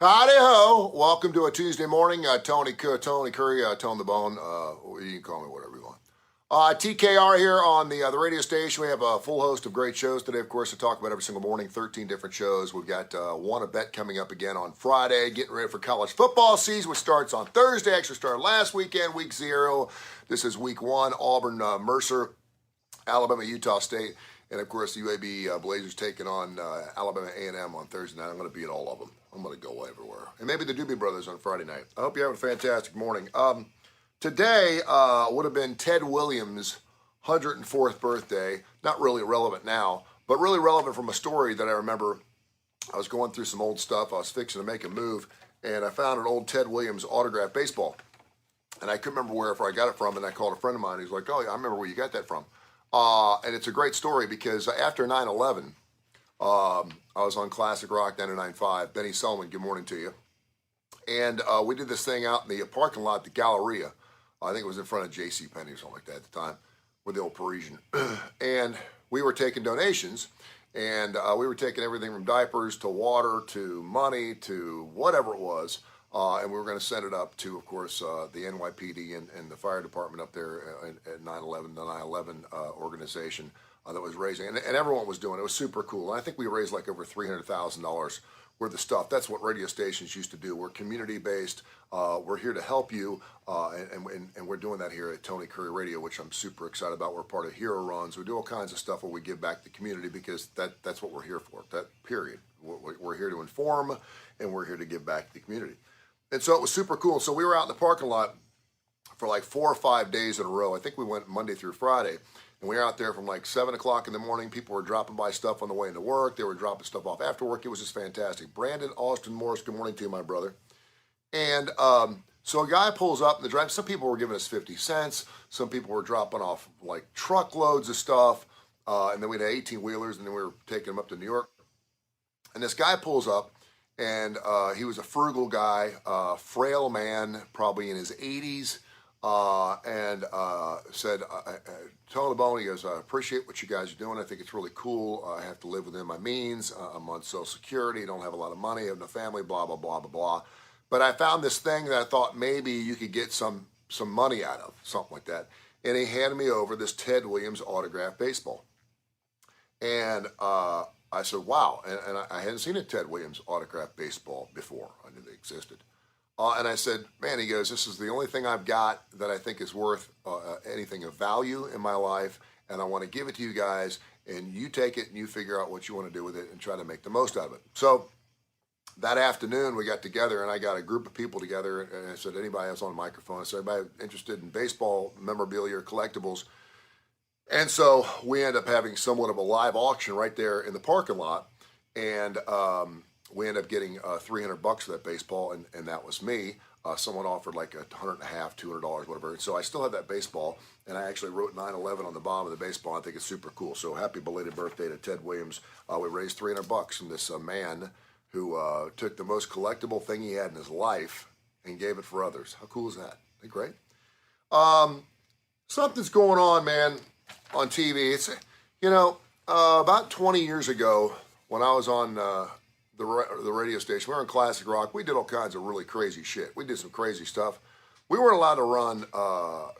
Howdy ho! Welcome to a Tuesday morning. Tony Kurre, Tone the Bone. You can call me whatever you want. TKR here on the radio station. We have a full host of great shows today, of course, to talk about every single morning. 13 different shows. We've got One a Bet coming up again on Friday. Getting ready for college football season, which starts on Thursday. Actually started last weekend, week 0. This is week 1. Auburn, Mercer, Alabama, Utah State. And, of course, the UAB Blazers taking on Alabama A&M on Thursday night. I'm going to beat all of them. I'm going to go everywhere. And maybe the Doobie Brothers on Friday night. I hope you have a fantastic morning. Today would have been Ted Williams' 104th birthday. Not really relevant now, but really relevant from a story that I remember. I was going through some old stuff. I was fixing to make a move, and I found an old Ted Williams autographed baseball. And I couldn't remember where I got it from, and I called a friend of mine. He's like, oh, yeah, I remember where you got that from. And it's a great story because after 9/11, I was on Classic Rock 99.5. Benny Sullivan, good morning to you. And we did this thing out in the parking lot, the Galleria. I think it was in front of J.C. Penney or something like that at the time, with the old Parisian. And we were taking donations, and we were taking everything from diapers to water to money to whatever it was. And we were going to send it up to, of course, the NYPD and the fire department up there at 9/11, the 9/11 organization that was raising. And everyone was doing it. It was super cool. And I think we raised like over $300,000 worth of stuff. That's what radio stations used to do. We're community-based. We're here to help you. And we're doing that here at Tony Kurre Radio, which I'm super excited about. We're part of Hero Runs. We do all kinds of stuff where we give back to the community because that's what we're here for, that period. We're here to inform, and we're here to give back to the community. And so it was super cool. So we were out in the parking lot for like 4 or 5 days in a row. I think we went Monday through Friday. And we were out there from like 7 o'clock in the morning. People were dropping by stuff on the way into work. They were dropping stuff off after work. It was just fantastic. Brandon Austin Morris, good morning to you, my brother. And so a guy pulls up in the drive. Some people were giving us 50 cents. Some people were dropping off like truckloads of stuff. And then we had 18-wheelers, and then we were taking them up to New York. And this guy pulls up. And he was a frugal guy, frail man, probably in his 80s, and said, Tone the Bone, he goes, I appreciate what you guys are doing. I think it's really cool. I have to live within my means. I'm on Social Security. Don't have a lot of money. I have no family, blah, blah, blah, blah, blah. But I found this thing that I thought maybe you could get some money out of, something like that. And he handed me over this Ted Williams autographed baseball. And I said, wow, and I hadn't seen a Ted Williams autographed baseball before. I knew they existed. And I said, man, he goes, this is the only thing I've got that I think is worth anything of value in my life, and I want to give it to you guys, and you take it and you figure out what you want to do with it and try to make the most out of it. So that afternoon we got together, and I got a group of people together, and I said, anybody else on the microphone? I said, anybody interested in baseball memorabilia or collectibles? And so we end up having somewhat of a live auction right there in the parking lot, and we end up getting $300 for that baseball, and that was me. Someone offered like $150, $200, whatever. And so I still have that baseball, and I actually wrote 9/11 on the bottom of the baseball. I think it's super cool. So happy belated birthday to Ted Williams. We raised $300 from this man who took the most collectible thing he had in his life and gave it for others. How cool is that? Isn't that great? Something's going on, man, on TV. It's, about 20 years ago when I was on the radio station, we were on Classic Rock. We did all kinds of really crazy shit. We did some crazy stuff. We weren't allowed to run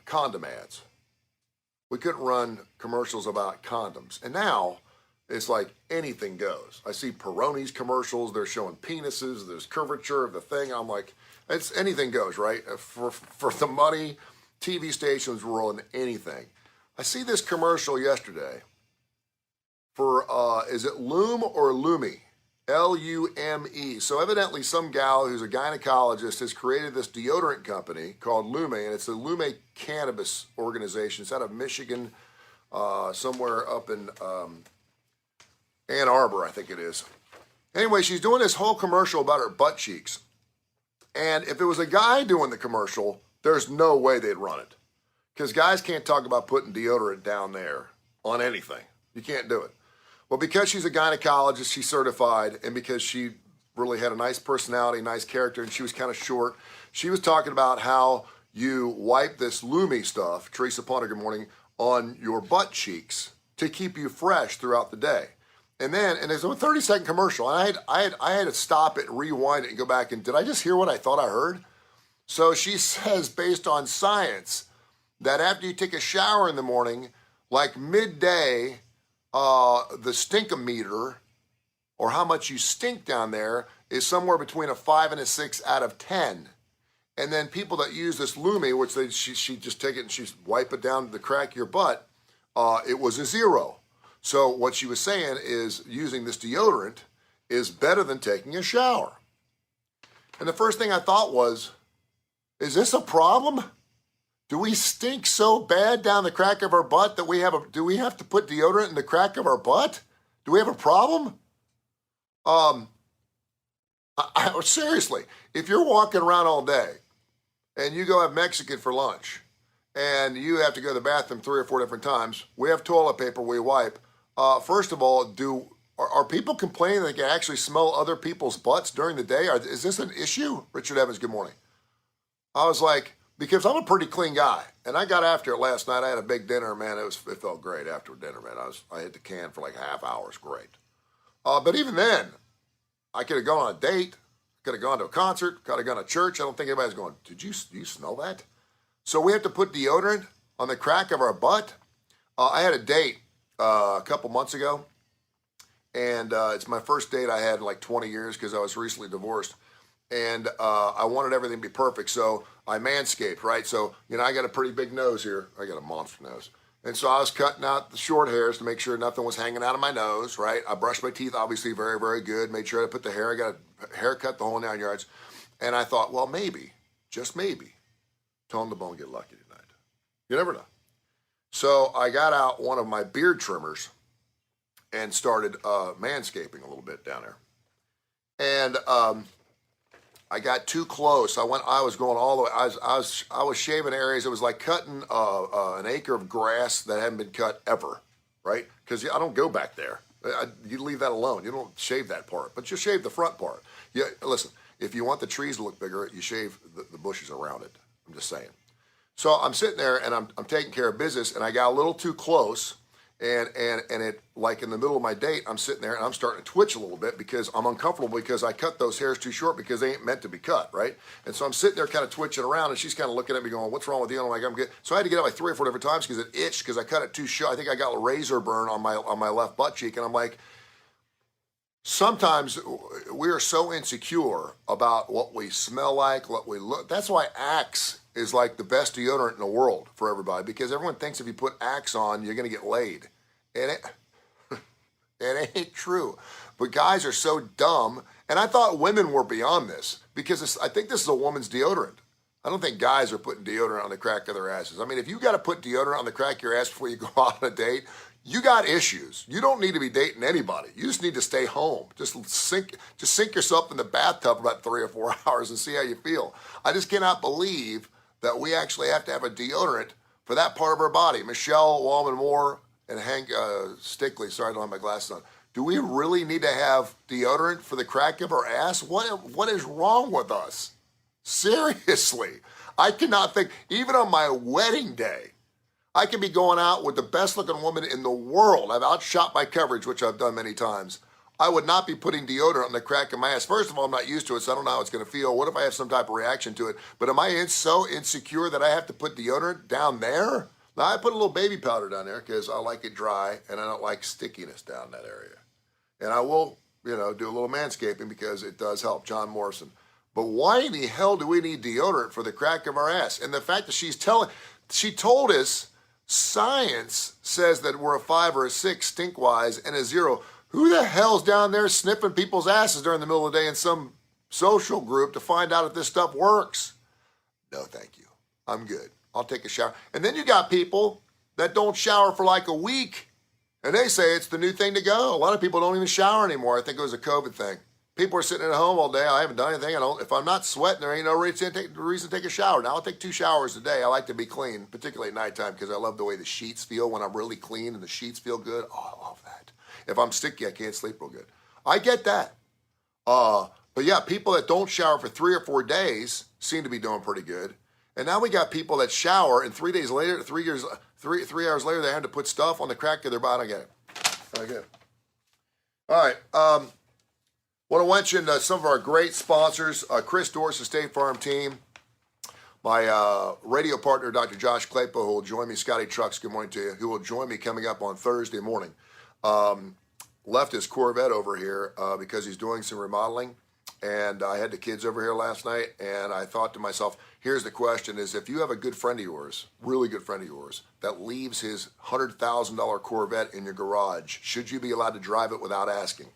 condom ads. We couldn't run commercials about condoms. And now it's like anything goes. I see Peroni's commercials. They're showing penises. There's curvature of the thing. I'm like, it's anything goes, right? For the money, TV stations will run anything. I see this commercial yesterday for, is it Lume or Lume? Lume. So evidently some gal who's a gynecologist has created this deodorant company called Lume, and it's the Lume Cannabis Organization. It's out of Michigan, somewhere up in Ann Arbor, I think it is. Anyway, she's doing this whole commercial about her butt cheeks. And if it was a guy doing the commercial, there's no way they'd run it. Because guys can't talk about putting deodorant down there on anything. You can't do it. Well, because she's a gynecologist, she's certified, and because she really had a nice personality, nice character, and she was kind of short, she was talking about how you wipe this Lume stuff, Teresa Punter, good morning, on your butt cheeks to keep you fresh throughout the day. And there's a 30-second commercial. And I had to stop it, rewind it, and go back. And did I just hear what I thought I heard? So she says, based on science, that after you take a shower in the morning, like midday, the stinkometer, or how much you stink down there, is somewhere between a 5 and a 6 out of 10. And then people that use this Lume, which she just take it and she wipe it down the crack of your butt, it was a 0. So what she was saying is using this deodorant is better than taking a shower. And the first thing I thought was, is this a problem? Do we stink so bad down the crack of our butt that do we have to put deodorant in the crack of our butt? Do we have a problem? Seriously, if you're walking around all day and you go have Mexican for lunch and you have to go to the bathroom 3 or 4 different times, we have toilet paper we wipe. First of all, are people complaining they can actually smell other people's butts during the day? Is this an issue? Richard Evans, good morning. I was like, because I'm a pretty clean guy, and I got after it last night. I had a big dinner, man. It felt great after dinner, man. I hit the can for like half hours, great. But even then, I could have gone on a date, could have gone to a concert, could have gone to church. I don't think anybody's going, do you smell that? So we have to put deodorant on the crack of our butt. I had a date a couple months ago, and it's my first date I had in like 20 years because I was recently divorced. And I wanted everything to be perfect, so I manscaped, right? So, I got a pretty big nose here. I got a monster nose. And so I was cutting out the short hairs to make sure nothing was hanging out of my nose, right? I brushed my teeth, obviously, very, very good. Made sure I put the hair. I got a haircut, the whole 9 yards. And I thought, well, maybe, just maybe, Tone the Bone get lucky tonight. You never know. So I got out one of my beard trimmers and started manscaping a little bit down there. And I got too close. I was going all the way. I was shaving areas. It was like cutting an acre of grass that hadn't been cut ever, right? Because I don't go back there. You leave that alone. You don't shave that part, but you shave the front part. Yeah, listen. If you want the trees to look bigger, you shave the bushes around it. I'm just saying. So I'm sitting there and I'm taking care of business, and I got a little too close. And it, like in the middle of my date, I'm sitting there and I'm starting to twitch a little bit because I'm uncomfortable because I cut those hairs too short because they ain't meant to be cut, right? And so I'm sitting there kind of twitching around, and she's kind of looking at me going, what's wrong with you? And I'm like, I'm good. So I had to get up like 3 or 4 different times because it itched because I cut it too short. I think I got a razor burn on my left butt cheek. And I'm like, sometimes we are so insecure about what we smell like, what we look. That's why Axe is like the best deodorant in the world for everybody, because everyone thinks if you put Axe on, you're going to get laid. And it ain't true. But guys are so dumb. And I thought women were beyond this because I think this is a woman's deodorant. I don't think guys are putting deodorant on the crack of their asses. I mean, if you got to put deodorant on the crack of your ass before you go out on a date, you got issues. You don't need to be dating anybody. You just need to stay home. Just sink yourself in the bathtub for about 3 or 4 hours and see how you feel. I just cannot believe that we actually have to have a deodorant for that part of our body. Michelle Wallman-Moore and Hank Stickley, sorry, I don't have my glasses on. Do we really need to have deodorant for the crack of our ass? What is wrong with us? Seriously. I cannot think, even on my wedding day, I can be going out with the best looking woman in the world. I've outshot my coverage, which I've done many times. I would not be putting deodorant on the crack of my ass. First of all, I'm not used to it, so I don't know how it's going to feel. What if I have some type of reaction to it? But am I so insecure that I have to put deodorant down there? Now, I put a little baby powder down there because I like it dry and I don't like stickiness down that area. And I will, do a little manscaping because it does help. John Morrison. But why in the hell do we need deodorant for the crack of our ass? And the fact that she told us science says that we're a 5 or a 6 stink-wise and a 0. Who the hell's down there sniffing people's asses during the middle of the day in some social group to find out if this stuff works? No, thank you. I'm good. I'll take a shower. And then you got people that don't shower for like a week, and they say it's the new thing to go. A lot of people don't even shower anymore. I think it was a COVID thing. People are sitting at home all day. I haven't done anything. If I'm not sweating, there ain't no reason to take a shower. Now, I'll take 2 showers a day. I like to be clean, particularly at nighttime, because I love the way the sheets feel when I'm really clean and the sheets feel good. Oh, I love that. If I'm sticky, I can't sleep real good. I get that. But yeah, people that don't shower for 3 or 4 days seem to be doing pretty good. And now we got people that shower, and 3 days later, 3 hours later, they have to put stuff on the crack of their bottom again. Okay. All right. Want to mention some of our great sponsors. Chris Dorse, the State Farm team. My radio partner, Dr. Josh Claypo, who will join me, Scotty Trucks, good morning to you, who will join me coming up on Thursday morning. Left his Corvette over here because he's doing some remodeling. And I had the kids over here last night, and I thought to myself, here's the question, is if you have a good friend of yours, really good friend of yours, that leaves his $100,000 Corvette in your garage, should you be allowed to drive it without asking?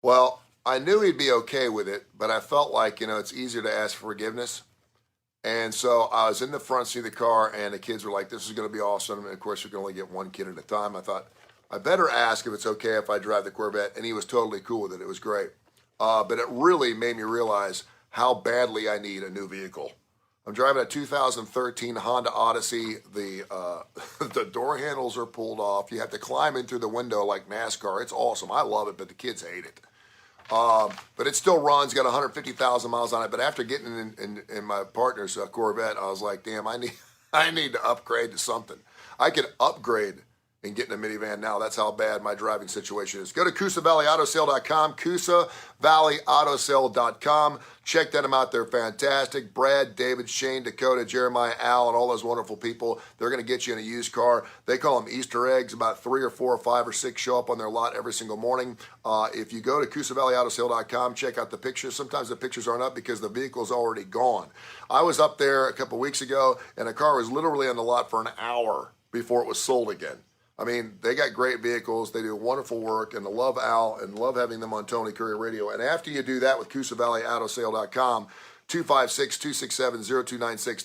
Well, I knew he'd be okay with it, but I felt like, it's easier to ask for forgiveness. And so I was in the front seat of the car, and the kids were like, this is going to be awesome. And of course, you can only get one kid at a time. I thought, I better ask if it's okay if I drive the Corvette. And he was totally cool with it. It was great. But it really made me realize how badly I need a new vehicle. I'm driving a 2013 Honda Odyssey. The door handles are pulled off. You have to climb in through the window like NASCAR. It's awesome. I love it, but the kids hate it. But it still runs, got 150,000 miles on it. But after getting in my partner's Corvette, I was like, damn, I need to upgrade to something. I could upgrade and get in a minivan now. That's how bad my driving situation is. Go to CoosaValleyAutoSale.com, CoosaValleyAutoSale.com. Check them out. They're fantastic. Brad, David, Shane, Dakota, Jeremiah, Al, and all those wonderful people. They're going to get you in a used car. They call them Easter eggs. About 3 or 4 or 5 or 6 show up on their lot every single morning. If you go to CoosaValleyAutoSale.com, check out the pictures. Sometimes the pictures aren't up because the vehicle's already gone. I was up there a couple weeks ago, and a car was literally on the lot for an hour before it was sold again. I mean, they got great vehicles. They do wonderful work, and I love Al and love having them on Tony Kurre Radio. And after you do that with CoosaValleyAutoSale.com, 256-267-0296,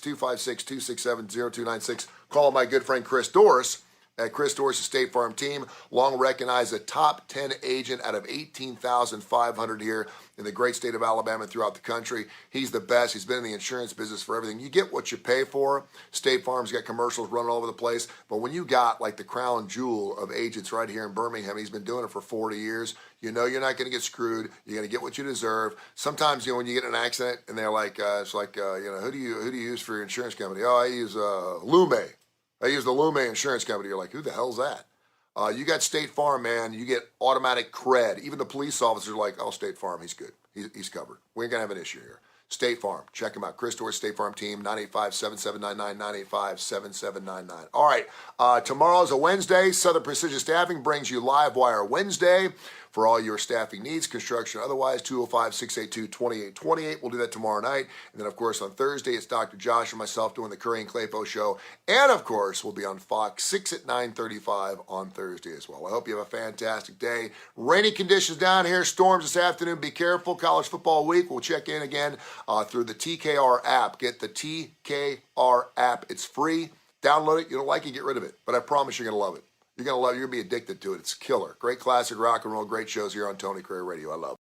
256-267-0296. Call my good friend Chris Dorse at Chris Dorse's State Farm team, long recognized a top 10 agent out of 18,500 here in the great state of Alabama and throughout the country. He's the best. He's been in the insurance business for everything. You get what you pay for. State Farm's got commercials running all over the place. But when you got like the crown jewel of agents right here in Birmingham, he's been doing it for 40 years. You know you're not going to get screwed. You're going to get what you deserve. Sometimes, when you get in an accident and they're like, it's like, who do you use for your insurance company? Oh, I use Lume. I use the Lume insurance company. You're like, who the hell's that? You got State Farm, man. You get automatic cred. Even the police officers are like, oh, State Farm, he's good. He's covered. We ain't going to have an issue here. State Farm. Check him out. Chris Dorse, State Farm team, 985-7799, 985-7799. All right. Tomorrow's a Wednesday. Southern Precision Staffing brings you Live Wire Wednesday for all your staffing needs, construction, otherwise, 205-682-2828. We'll do that tomorrow night. And then, of course, on Thursday, it's Dr. Josh and myself doing the Kurre and Claypo show. And, of course, we'll be on Fox 6 at 9:35 on Thursday as well. I hope you have a fantastic day. Rainy conditions down here, storms this afternoon. Be careful. College football week. We'll check in again through the TKR app. Get the TKR app. It's free. Download it. You don't like it, get rid of it. But I promise you're going to love it. You're going to love it. You're going to be addicted to it. It's killer. Great classic rock and roll, great shows here on Tony Kurre Radio. I love it.